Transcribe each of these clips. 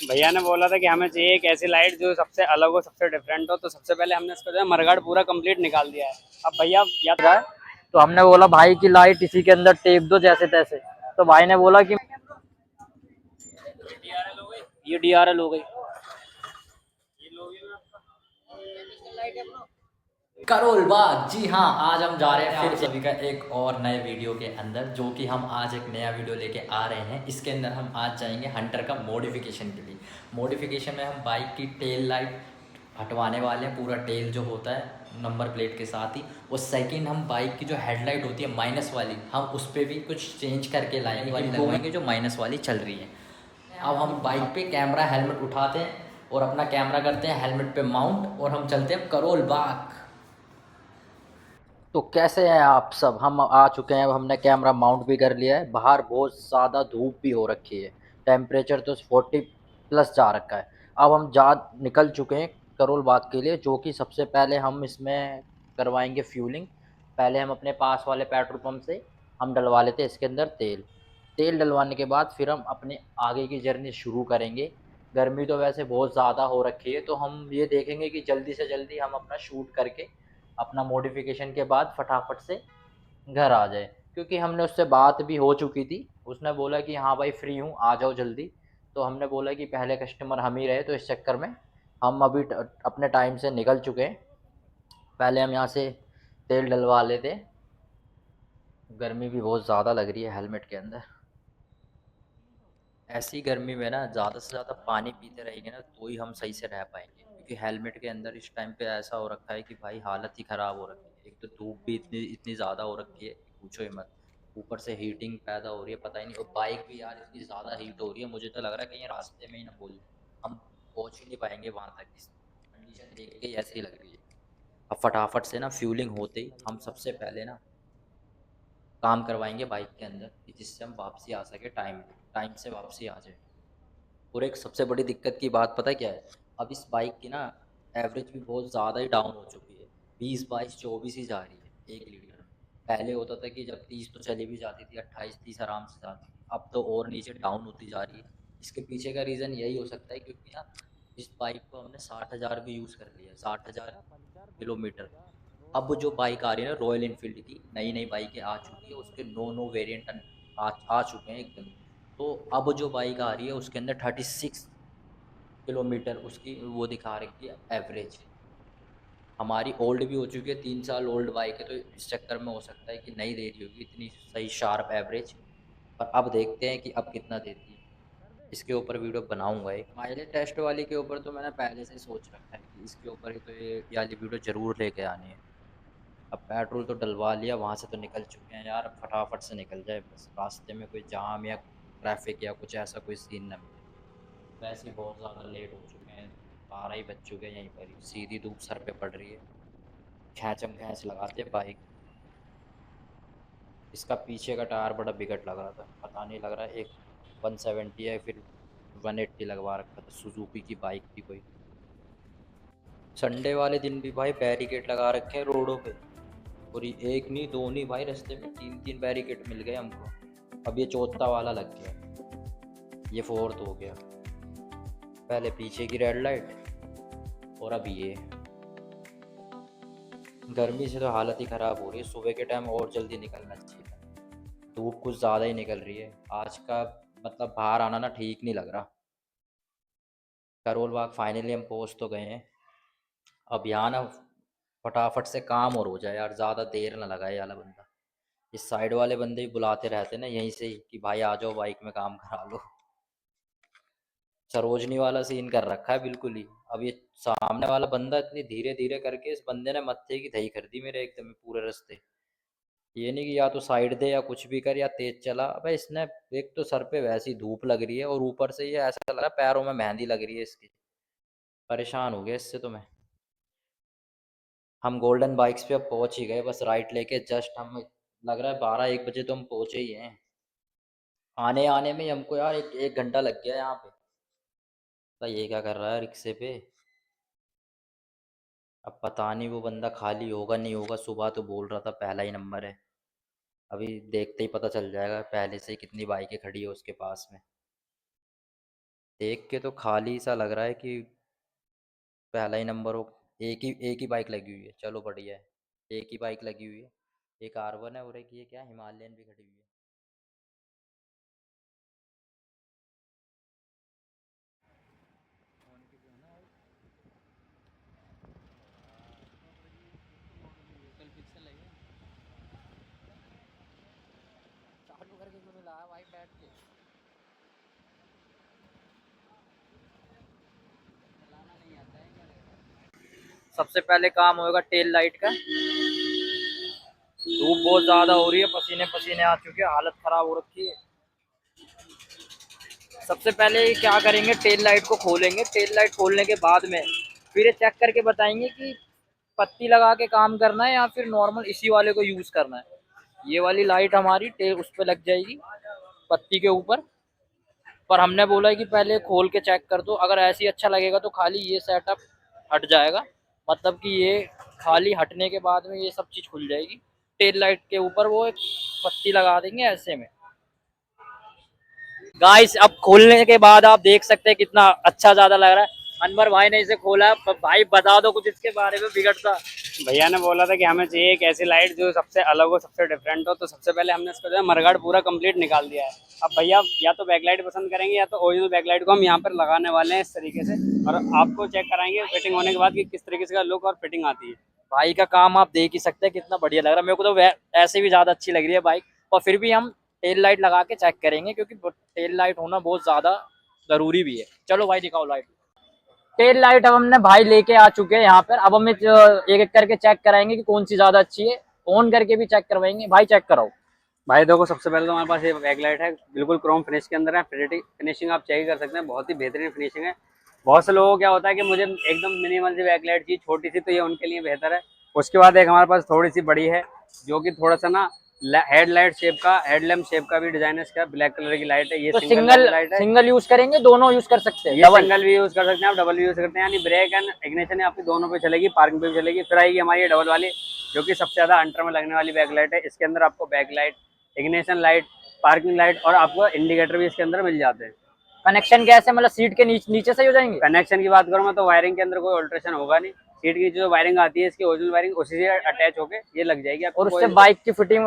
भैया ने बोला था कि हमें चाहिए एक ऐसी लाइट जो सबसे अलग हो, सबसे डिफरेंट हो। तो सबसे पहले हमने इसका जो है मरगाड़ पूरा कंप्लीट निकाल दिया है। अब भैया या रहा है। तो हमने बोला भाई की लाइट इसी के अंदर टेप दो जैसे तैसे। तो भाई ने बोला कि ये DRL हो गई। करोल बाग। जी हाँ, आज हम जा रहे हैं फिर सभी का एक और नए वीडियो के अंदर, जो कि हम आज एक नया वीडियो लेके आ रहे हैं। इसके अंदर हम आज जाएंगे हंटर का मॉडिफिकेशन के लिए। मॉडिफिकेशन में हम बाइक की टेल लाइट हटवाने वाले हैं, पूरा टेल जो होता है नंबर प्लेट के साथ ही। और सेकंड, हम बाइक की जो हेडलाइट होती है माइनस वाली, हम उस पर भी कुछ चेंज करके लाएंगे, लगवाएंगे जो माइनस वाली चल रही है। अब हम बाइक पे कैमरा हेलमेट उठाते हैं और अपना कैमरा करते हैं हेलमेट पे माउंट, और हम चलते हैं करोल बाग। तो कैसे हैं आप सब? हम आ चुके हैं, अब हमने कैमरा माउंट भी कर लिया है। बाहर बहुत ज़्यादा धूप भी हो रखी है, टेम्परेचर तो 40+ जा रखा है। अब हम जा निकल चुके हैं करोल बाग के लिए, जो कि सबसे पहले हम इसमें करवाएंगे फ्यूलिंग। पहले हम अपने पास वाले पेट्रोल पंप से हम डलवा लेते हैं इसके अंदर तेल। तेल डलवाने के बाद फिर हम अपने आगे की जर्नी शुरू करेंगे। गर्मी तो वैसे बहुत ज़्यादा हो रखी है, तो हम ये देखेंगे कि जल्दी से जल्दी हम अपना शूट करके अपना मॉडिफिकेशन के बाद फटाफट से घर आ जाए। क्योंकि हमने उससे बात भी हो चुकी थी, उसने बोला कि हाँ भाई फ्री हूँ आ जाओ जल्दी। तो हमने बोला कि पहले कस्टमर हम ही रहे, तो इस चक्कर में हम अभी अपने टाइम से निकल चुके हैं। पहले हम यहाँ से तेल डलवा लेते। गर्मी भी बहुत ज़्यादा लग रही है हेलमेट के अंदर। ऐसी गर्मी में ना ज़्यादा से ज़्यादा पानी पीते रहेंगे ना, तो ही हम सही से रह पाएंगे। क्योंकि हेलमेट के अंदर इस टाइम पे ऐसा हो रखा है कि भाई हालत ही ख़राब हो रखी है। एक तो धूप भी इतनी इतनी ज़्यादा हो रखी है कि पूछो ही मत। ऊपर से हीटिंग पैदा हो रही है, पता ही नहीं। और बाइक भी यार इतनी ज़्यादा हीट हो रही है, मुझे तो लग रहा है कहीं रास्ते में ही ना बोल हम पहुँच ही नहीं पाएंगे वहाँ तक। इस कंडीशन देख के ही ऐसी लग रही है। अब फटाफट से ना फ्यूलिंग होते ही हम सबसे पहले ना काम करवाएंगे बाइक के अंदर, कि जिससे हम वापसी आ सके टाइम से वापसी आ जाए। और एक सबसे बड़ी दिक्कत की बात पता है क्या है? अब इस बाइक की ना एवरेज भी बहुत ज़्यादा ही डाउन हो चुकी है। 20, 22, 24 ही जा रही है 1 लीटर में। पहले होता था कि जब 30 तो चली भी जाती थी, 28, 30 आराम से जाती थी। अब तो और नीचे डाउन होती जा रही है। इसके पीछे का रीज़न यही हो सकता है, क्योंकि ना इस बाइक को हमने 60,000 भी यूज़ कर लिया, 60,000 किलोमीटर। अब जो बाइक आ रही है ना रॉयल इनफील्ड की, नई नई बाइकें आ चुकी है, उसके नो वेरिएंट आ चुके हैं एकदम। तो अब जो बाइक आ रही है उसके अंदर 36 किलोमीटर उसकी वो दिखा रखी है एवरेज। हमारी ओल्ड भी हो चुकी है, 3 साल ओल्ड बाइक है, तो इस चक्कर में हो सकता है कि नहीं दे रही होगी इतनी सही शार्प एवरेज। पर अब देखते हैं कि अब कितना देती है। इसके ऊपर वीडियो बनाऊंगा। एक माइलेज टेस्ट वाली के ऊपर तो मैंने पहले से ही सोच रखा है कि इसके ऊपर ही तो ये वाली वीडियो ज़रूर लेके आनी है। अब पेट्रोल तो डलवा लिया, वहाँ से तो निकल चुके हैं यार। अब फटाफट से निकल जाए, बस रास्ते में कोई जाम या ट्रैफिक या कुछ ऐसा कोई सीन ना मिले। वैसे ही बहुत ज़्यादा लेट हो चुके हैं, 12 ही बज चुके हैं। यहीं पर ही सीधी धूप सर पे पड़ रही है, खैंचम खैंच लगाते बाइक। इसका पीछे का टायर बड़ा बिगट लग रहा था, पता नहीं लग रहा है एक 170 है फिर 180 लगवा रखा था। सुजुकी की बाइक थी कोई। संडे वाले दिन भी भाई बैरिकेड लगा रखे हैं रोडों पे। और ये एक नहीं दो नहीं भाई, रास्ते में 3 3 बैरिकेड मिल गए हमको। अब ये चौथा वाला लग गया, ये फोर्थ हो गया। पहले पीछे की रेड लाइट और अब ये। गर्मी से तो हालत ही ख़राब हो रही है। सुबह के टाइम और जल्दी निकलना चाहिए था, धूप कुछ ज़्यादा ही निकल रही है आज का। मतलब बाहर आना ना ठीक नहीं लग रहा। करोल बाग फाइनली हम पहुंच तो गए हैं। अब यहाँ ना फटाफट से काम और हो जाए यार, ज़्यादा देर ना लगाए वाला बंदा। इस साइड वाले बंदे भी बुलाते रहते ना यहीं से ही कि भाई आ जाओ बाइक में काम करा लो। सरोजनी वाला सीन कर रखा है बिल्कुल ही। अब ये सामने वाला बंदा इतनी धीरे धीरे करके इस बंदे ने मत्थे की दही कर दी मेरे एकदम पूरे रास्ते। ये नहीं कि या तो साइड दे या कुछ भी कर या तेज चला। अबे इसने एक तो सर पे वैसी धूप लग रही है, और ऊपर से ये ऐसा लग रहा है पैरों में मेहंदी लग रही है इसकी। परेशान हो गया इससे तो मैं। हम गोल्डन बाइक्स पे अब पहुंच ही गए, बस राइट लेके जस्ट हम, लग रहा है 12 1 बजे तो हम पहुंचे ही हैं। आने आने में ही हमको यार एक घंटा लग गया यहाँ पे। तो ये क्या कर रहा है रिक्शे पे? अब पता नहीं वो बंदा खाली होगा नहीं होगा, सुबह तो बोल रहा था पहला ही नंबर है। अभी देखते ही पता चल जाएगा पहले से ही कितनी बाइकें खड़ी है उसके पास में। देख के तो खाली सा लग रहा है कि पहला ही नंबर हो। एक ही बाइक लगी हुई है, चलो बढ़िया है। एक ही बाइक लगी हुई है, एक R1 है और एक ये क्या हिमालयन भी खड़ी हुई है। चालू करके क्यों नहीं लाया भाई बैठ के? चलाना नहीं आता है क्या लगता है? सबसे पहले काम होगा टेल लाइट का। धूप बहुत ज्यादा हो रही है, पसीने पसीने आ चुके हैं, हालत खराब हो रखी है। सबसे पहले क्या करेंगे, टेल लाइट को खोलेंगे। टेल लाइट खोलने के बाद में फिर ये चेक करके बताएंगे कि पत्ती लगा के काम करना है या फिर नॉर्मल इसी वाले को यूज करना है। ये वाली लाइट हमारी टेल उस पर लग जाएगी, पत्ती के ऊपर। पर हमने बोला है कि पहले खोल के चेक कर दो, अगर ऐसे ही अच्छा लगेगा तो खाली ये सेटअप हट जाएगा। मतलब कि ये खाली हटने के बाद में ये सब चीज खुल जाएगी। टेल लाइट के ऊपर वो एक पत्ती लगा देंगे ऐसे में। गाइस अब खोलने के बाद आप देख सकते हैं कितना अच्छा ज्यादा लग रहा है। अनवर भाई ने इसे खोला है, भाई बता दो कुछ इसके बारे में बिगड़ता। भैया ने बोला था कि हमें चाहिए एक ऐसी लाइट जो सबसे अलग हो, सबसे डिफरेंट हो, तो सबसे पहले हमने इसका जो है मरगाड़ पूरा कंप्लीट निकाल दिया है। अब भैया या तो बैकलाइट पसंद करेंगे या तो ओरिजिनल बैकलाइट को हम यहाँ पर लगाने वाले हैं इस तरीके से, और आपको चेक कराएंगे फिटिंग होने के बाद कि किस तरीके से का लुक और फिटिंग आती है। भाई का काम आप देख ही सकते हैं कितना बढ़िया लग रहा है। मेरे को तो ऐसे भी ज्यादा अच्छी लग रही है बाइक। और फिर भी हम टेल लाइट लगा के चेक करेंगे क्योंकि टेल लाइट होना बहुत ज्यादा जरूरी भी है। चलो भाई दिखाओ लाइट। टेल लाइट अब हमने भाई लेके आ चुके हैं यहाँ पर। अब हम एक एक करके चेक कराएंगे कि कौन सी ज्यादा अच्छी है। ऑन करके भी चेक करवाएंगे। भाई चेक कराओ। भाई देखो, सबसे पहले तो हमारे पास ये बैकलाइट है, बिल्कुल क्रोम फिनिश के अंदर है। फिनिशिंग आप चेक कर सकते हैं, बहुत ही बेहतरीन फिनिशिंग है। बहुत से लोगों को क्या होता है कि मुझे एकदम मिनिमल सी बैकलाइट चाहिए, छोटी सी, तो ये उनके लिए बेहतर है। उसके बाद एक हमारे पास थोड़ी सी बड़ी है, जो कि थोड़ा सा ना हेडलाइट शेप का, हेडलैम्प शेप का भी डिजाइन है इसका। ब्लैक कलर की लाइट है ये, तो सिंगल लाइट है। सिंगल यूज करेंगे, दोनों यूज कर सकते हैं? ये सिंगल भी यूज कर सकते हैं आप, डबल भी यूज करते हैं, यानी ब्रेक एंड इग्निशन आपकी दोनों पे चलेगी, पार्किंग पे भी चलेगी। फिर आएगी हमारी ये डबल वाली, जो कि सबसे ज्यादा अंटर में लगने वाली बैकलाइट है। इसके अंदर आपको backlight, ignition light, parking light और आपको इंडिकेटर भी इसके अंदर मिल जाते हैं। कनेक्शन कैसे, मतलब सीट के नीचे से हो जाएंगे? कनेक्शन की बात करूँ मैं तो वायरिंग के अंदर कोई ऑल्ट्रेशन होगा नहीं। सीट की जो वायरिंग आती है इसकी ओरिजिनल वायरिंग उसी से अटैच होके ये लग जाएगी आपको। और उससे बाइक की फिटिंग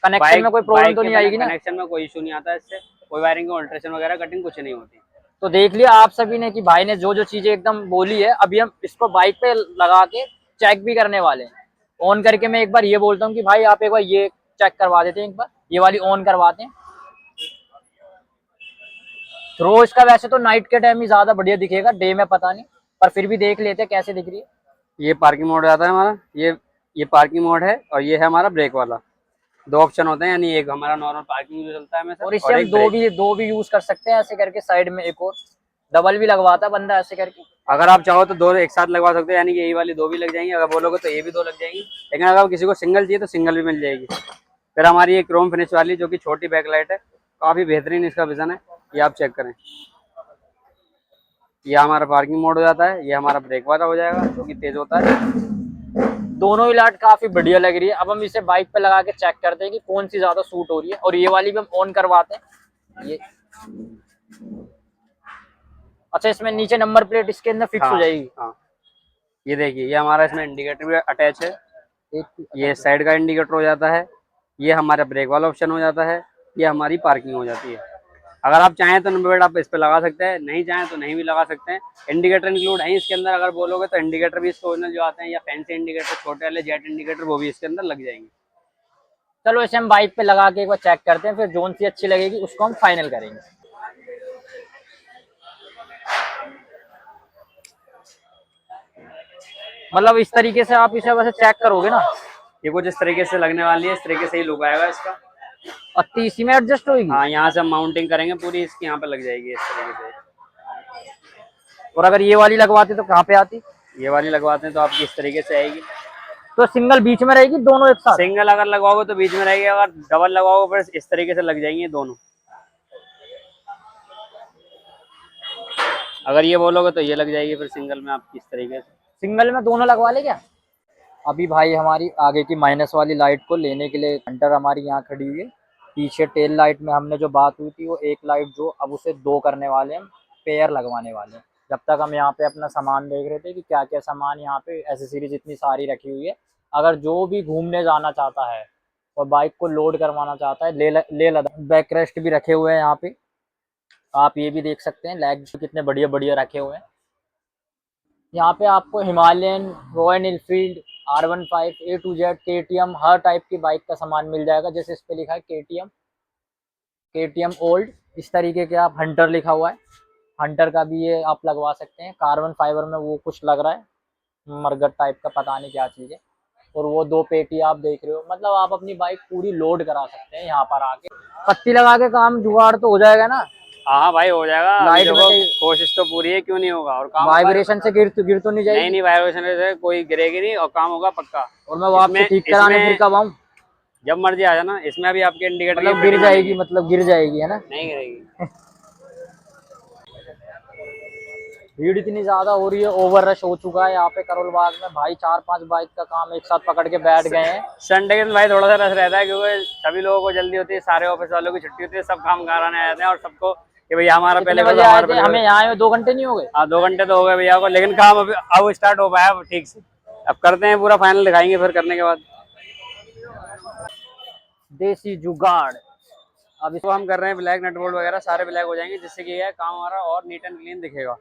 कनेक्शन में कोई प्रॉब्लम तो नहीं आएगी ना? कनेक्शन में कोई इशू नहीं आता इससे, कोई वायरिंग की ऑल्ट्रेशन वगैरह कटिंग कुछ नहीं होती। तो देख लिया आप सभी ने कि भाई ने जो जो चीजें एकदम बोली है, अभी हम इसको बाइक पे लगा के चेक भी करने वाले हैं। ऑन करके मैं एक बार ये बोलता हूँ कि भाई आप एक बार ये चेक करवा देते हैं, एक बार ये वाली ऑन करवाते हैं। थ्रो इसका वैसे तो नाइट के टाइम ही ज्यादा बढ़िया दिखेगा, डे में पता नहीं, पर फिर भी देख लेते हैं कैसे दिख रही है। ये पार्किंग मोड आता है हमारा, ये पार्किंग मोड है, और ये है हमारा ब्रेक वाला। दो ऑप्शन होते हैं, यानी एक हमारा नॉर्मल पार्किंग जो चलता है हमेशा, और इससे और हम एक ब्रेक। दो भी यूज कर सकते हैं ऐसे करके। साइड में एक और डबल भी लगवाता है बंदा ऐसे करके। अगर आप चाहो तो दो एक साथ लगवा सकते हैं, यानी कि यही वाली दो भी लग जाएंगी। अगर बोलोगे तो ये भी दो लग जाएंगी, लेकिन अगर किसी को सिंगल चाहिए तो सिंगल भी मिल जाएगी। फिर हमारी ये क्रोम फिनिश वाली, जो कि छोटी बैक लाइट है, काफी बेहतरीन इसका विजन है। ये आप चेक करें, ये हमारा पार्किंग मोड हो जाता है, ये हमारा ब्रेक वाला हो जाएगा जो कि तेज होता है। दोनों ही लाइट काफी बढ़िया लग रही है। अब हम इसे बाइक पे लगा के चेक करते हैं कि कौन सी ज्यादा सूट हो रही है। और ये वाली भी हम ऑन करवाते हैं। ये अच्छा, इसमें नीचे नंबर प्लेट इसके अंदर फिक्स हो जाएगी। हाँ, ये देखिए, ये हमारा इसमें इंडिकेटर भी अटैच है। ये साइड का इंडिकेटर हो जाता है, ये हमारा ब्रेक वाला ऑप्शन हो जाता है, ये हमारी पार्किंग हो जाती है। अगर आप चाहें तो नंबर प्लेट आप इस पे लगा सकते हैं, नहीं चाहें तो नहीं भी लगा सकते हैं। इंडिकेटर इंक्लूड है इसके अंदर, अगर बोलोगे तो इंडिकेटर भी इसके ओरिजिनल जो आते हैं, या फैंसी इंडिकेटर, छोटे वाले जेट इंडिकेटर, वो भी इसके अंदर लग जाएंगे। चलो इसे हम बाइक पे लगा के एक बार चेक करते हैं, फिर जोन सी अच्छी लगेगी उसको हम फाइनल करेंगे। मतलब इस तरीके से आप इसे वैसे चेक करोगे ना? ये कुछ इस तरीके से लगने वाली है, इस तरीके से ही लुक आएगा इसका। और इसी में एडजस्ट होगी? हाँ, यहाँ से हम माउंटिंग करेंगे पूरी इसकी, यहाँ पे लग जाएगी इस तरीके से। और अगर ये वाली लगवाते तो कहाँ पे आती? ये वाली लगवाते हैं तो आपकी इस तरीके से आएगी। तो सिंगल बीच में रहेगी, दोनों एक साथ? सिंगल अगर लगवाओगे तो बीच में रहेगी, अगर डबल लगवाओगे फिर इस तरीके से लग जाएंगी दोनों। अगर ये बोलोगे तो ये लग जाएगी फिर सिंगल में आपकी इस तरीके से। सिंगल में दोनों लगवा ले क्या? अभी भाई हमारी आगे की माइनस वाली लाइट को लेने के लिए हंटर हमारी यहाँ खड़ी हुई है। पीछे टेल लाइट में हमने जो बात हुई थी वो एक लाइट जो अब उसे दो करने वाले हैं। पेयर लगवाने वाले हैं। जब तक हम यहाँ पे अपना सामान देख रहे थे कि क्या क्या सामान यहाँ पे एसेसरीज इतनी सारी रखी हुई है। अगर जो भी घूमने जाना चाहता है और बाइक को लोड करवाना चाहता है, ले लद्दाख। बैक रेस्ट भी रखे हुए हैं यहाँ पे, आप ये भी देख सकते हैं। लैग्स कितने बढ़िया बढ़िया रखे हुए हैं। यहाँ पे आपको Himalayan, royal Enfield, R15, A to Z, KTM her type की बाइक का सामान मिल जाएगा। जैसे इस पे लिखा है KTM ओल्ड, इस तरीके के आप हंटर लिखा हुआ है, हंटर का भी ये आप लगवा सकते हैं। कार्बन फाइबर में वो कुछ लग रहा है मरगट टाइप का, पता नहीं क्या चीज़ है। और वो 2 पेटी आप देख रहे हो, मतलब आप अपनी बाइक पूरी लोड करा सकते हैं यहाँ पर आके। पत्ती लगा के काम जुगाड़ तो हो जाएगा ना? हाँ भाई हो जाएगा। अभी लाइट देखो में कोशिश तो पूरी है, क्यों नहीं होगा। और काम वाइब्रेशन से गिर तो नहीं नहीं जाएगी? नहीं, वाइब्रेशन से कोई गिरेगी नहीं और काम होगा पक्का। और मैं वापसी ठीक कराने फिर कब आऊँ? जब मर्जी आ जाना। इसमें अभी आपके इंडिकेटर मतलब गिर जाएगी, मतलब गिर जाएगी है ना? नहीं गिरेगी। भीड़ इतनी ज्यादा हो रही है, ओवर रश हो चुका है यहाँ पे करोल बाग में भाई। 4-5 बाइक का काम एक साथ पकड़ के बैठ गए हैं। संडे के दिन भाई थोड़ा सा रश रहता है, क्योंकि सभी लोगों को जल्दी होती है, सारे ऑफिस वालों की छुट्टी होती है, सब काम कराने आ जाते हैं और सबको कि भैया हमारा कितने पहले बजे आए थे? हमें यहाँ आए 2 घंटे नहीं हो गए? हाँ 2 घंटे तो हो गए भैया को, लेकिन काम अभी अब स्टार्ट हो पाया ठीक से। अब करते हैं पूरा फाइनल, दिखाएंगे फिर करने के बाद। देसी जुगाड़। अब इसको हम कर रहे हैं ब्लैक, नट बोल्ट वगैरह सारे ब्लैक हो जाएंगे, जिससे कि यह काम हमारा और नीट एंड क्लीन दिखेगा।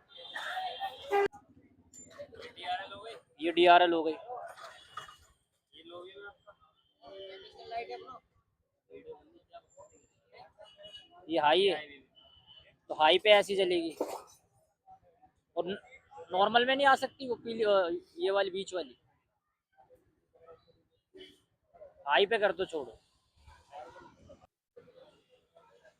ये DRL हो गई। ये हाई है तो हाई पे ऐसी चलेगी, और नॉर्मल में नहीं आ सकती वो पीली, ये वाली बीच वाली? हाई पे कर दो, छोड़ो।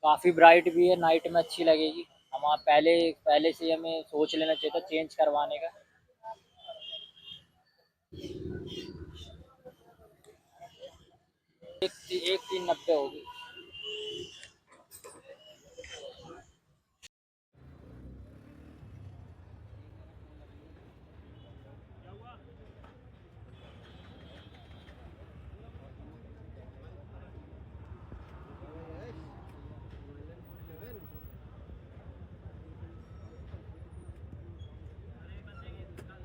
काफी ब्राइट भी है, नाइट में अच्छी लगेगी। हम पहले से हमें सोच लेना चाहिए था चेंज करवाने का। एक 390 होगी।